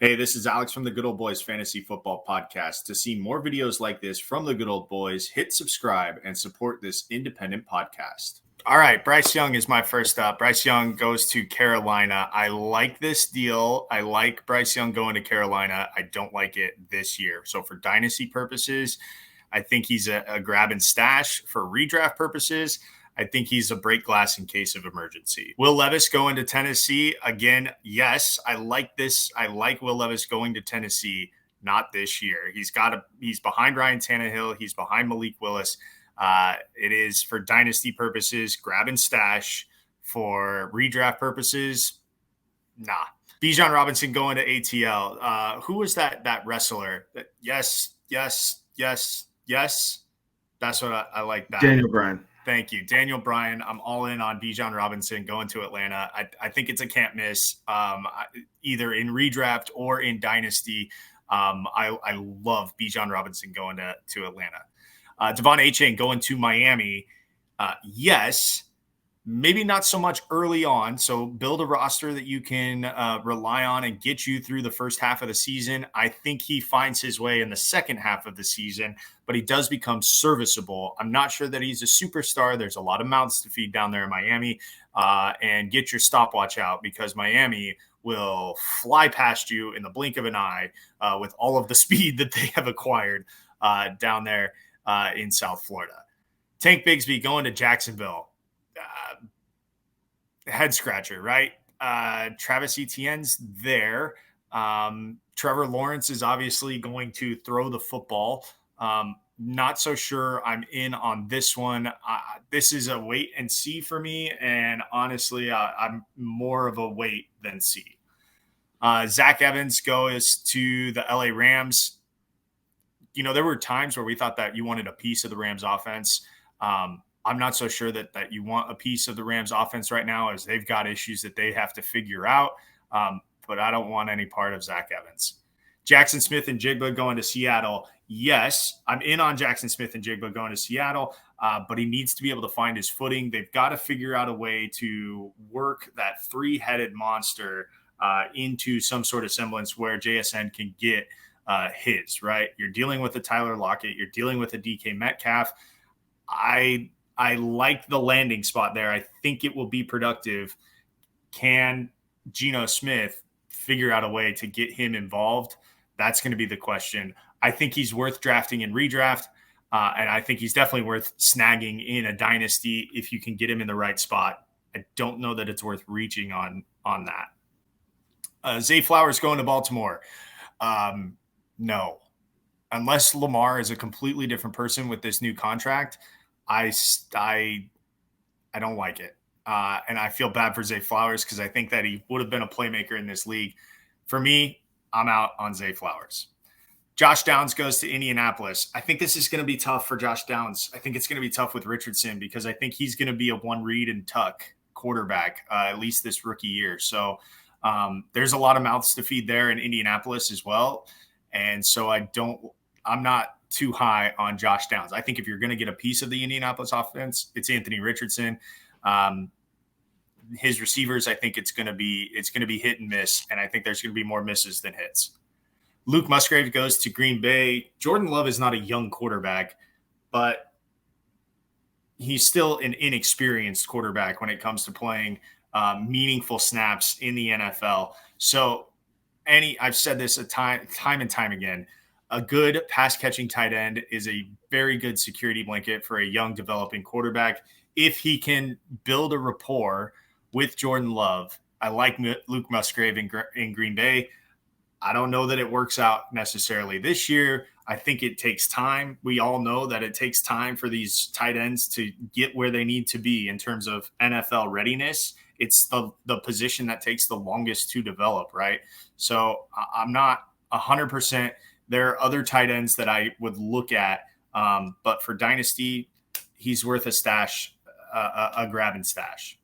Hey, this is Alex from the Good Old Boys Fantasy Football Podcast. To see more videos like this from the Good Old Boys, hit subscribe and support this independent podcast. All right, Bryce Young is my first up. Bryce Young goes to Carolina. I like this deal. I like Bryce Young going to Carolina. I don't like it this year. So for dynasty purposes, I think he's a grab and stash. For redraft purposes, I think he's a break glass in case of emergency. Will Levis going to Tennessee? Again, yes, I like this. I like Will Levis going to Tennessee, not this year. He's behind Ryan Tannehill. He's behind Malik Willis. It is for dynasty purposes, grab and stash. For redraft purposes, nah. Bijan Robinson going to ATL. Who was that wrestler? Yes. That's what I like that. Daniel Bryan. Thank you. Daniel Bryan. I'm all in on Bijan Robinson going to Atlanta. I think it's a can't miss, either in redraft or in dynasty. I love Bijan Robinson going to Atlanta. Devon Achane going to Miami. Yes, maybe not so much early on. So build a roster that you can rely on and get you through the first half of the season. I think he finds his way in the second half of the season, but he does become serviceable. I'm not sure that he's a superstar. There's a lot of mouths to feed down there in Miami, and get your stopwatch out because Miami will fly past you in the blink of an eye with all of the speed that they have acquired down there in South Florida. Tank Bigsby going to Jacksonville. Head scratcher, right? Travis Etienne's there. Trevor Lawrence is obviously going to throw the football. Not so sure I'm in on this one. This is a wait and see for me. And honestly, I'm more of a wait than see. Zach Evans goes to the LA Rams. You know, there were times where we thought that you wanted a piece of the Rams offense. I'm not so sure that you want a piece of the Rams offense right now, as they've got issues that they have to figure out. But I don't want any part of Zach Evans. Jackson Smith and Jigba going to Seattle. Yes, I'm in on Jackson Smith and Jigba going to Seattle, but he needs to be able to find his footing. They've got to figure out a way to work that three-headed monster into some sort of semblance where JSN can get his, right? You're dealing with a Tyler Lockett. You're dealing with a DK Metcalf. I like the landing spot there. I think it will be productive. Can Geno Smith figure out a way to get him involved? That's going to be the question. I think he's worth drafting in redraft, and I think he's definitely worth snagging in a dynasty if you can get him in the right spot. I don't know that it's worth reaching on that. Zay Flowers going to Baltimore. No. Unless Lamar is a completely different person with this new contract, I don't like it. And I feel bad for Zay Flowers because I think that he would have been a playmaker in this league. For me, I'm out on Zay Flowers. Josh Downs goes to Indianapolis. I think this is going to be tough for Josh Downs. I think it's going to be tough with Richardson because I think he's going to be a one read and tuck quarterback, at least this rookie year. So there's a lot of mouths to feed there in Indianapolis as well. And so I'm not too high on Josh Downs. I think if you're going to get a piece of the Indianapolis offense, it's Anthony Richardson. His receivers, I think it's going to be hit and miss, and I think there's going to be more misses than hits. Luke Musgrave goes to Green Bay. Jordan Love is not a young quarterback, but he's still an inexperienced quarterback when it comes to playing meaningful snaps in the NFL. So I've said this time and time again, a good pass-catching tight end is a very good security blanket for a young developing quarterback. If he can build a rapport with Jordan Love, I like Luke Musgrave in Green Bay. I don't know that it works out necessarily this year. I think it takes time. We all know that it takes time for these tight ends to get where they need to be in terms of NFL readiness. It's the position that takes the longest to develop, right? So I'm not 100%. There are other tight ends that I would look at, but for dynasty, he's worth a stash, a grab and stash.